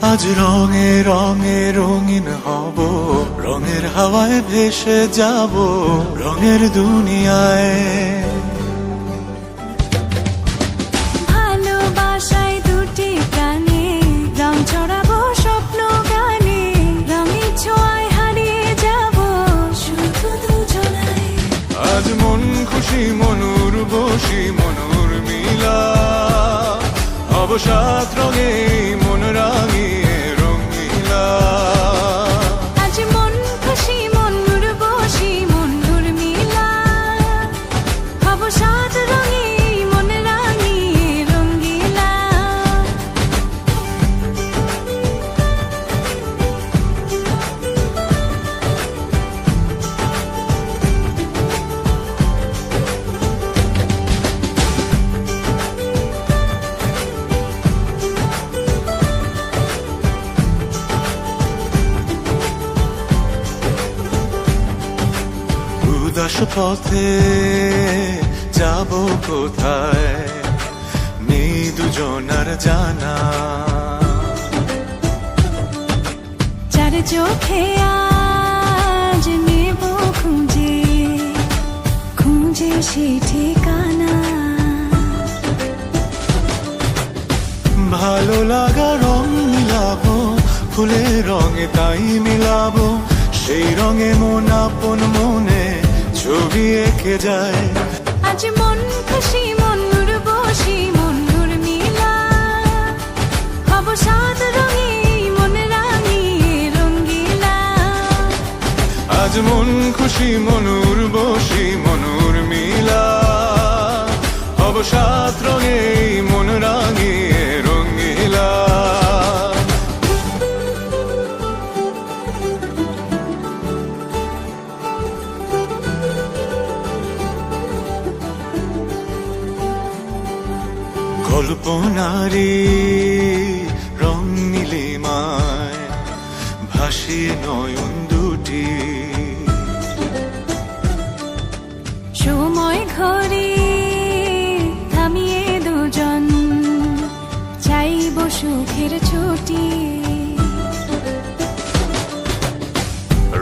আজ রঙে রঙে রঙিন হব, রঙের হাওয়ায় ভেসে যাব রঙের দুনিয়ায়। ভালোবাসায় দুটি প্রাণে রং ছড়াবো স্বপ্ন গানে, রঙের ছোঁয়ায় হারিয়ে যাব শুধু দুজনায়। আজ মন খুশি মনুর বসি মনুর মিলা, অবসাদ রঙে মন রাঙিয়ে রঙিলা। আজ মন খুশি মনুর বসি মনুর মিলা, অবসাদ রঙে মন রাঙিয়ে রঙিলা। উদাস পথে যাব কোথায়, নেই দুজনার জানা। চার চোখে আজ নেব খুঁজে খুঁজে সে ঠিকানা। ভালো লাগা রং মিলাবো, ফুলের রঙে তাই মিলাবো, সেই রঙে মন আপন মনে ছবি এঁকে যায়। আজ মন খুশি মনুর বসি মনুর মিলা, অবসাদ রঙে মন রাঙিয়ে রঙিলা। আজ মন খুশি মনুর বসি মনুর মিলা, অবসাদ রঙে মন রাঙিয়ে রঙিলা। কল্পনারি রং নীলিমায় ভাসিয়ে নয়ন দুটি, সময় ঘরে থামিয়ে দুজন চাইব সুখের ছুটি।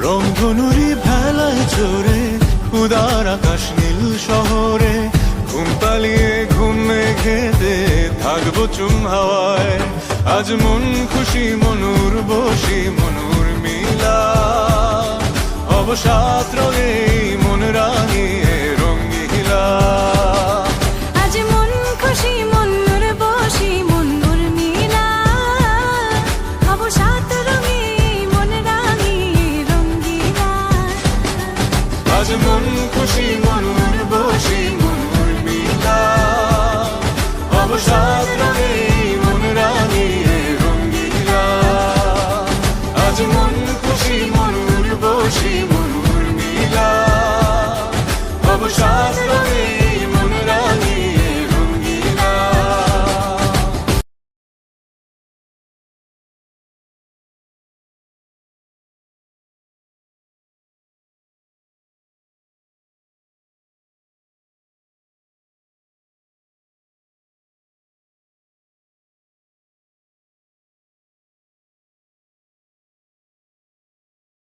রংধনুরি ভেলায় চড়ে উদার আকাশ নীল শহরে, ঘুম পালিয়ে ঘুম মেঘেতে থাকবো চুম হাওয়ায়। আজ মন খুশি মনুর বসি মনুর মিলা, অবসাদ রঙে মন রাঙিয়ে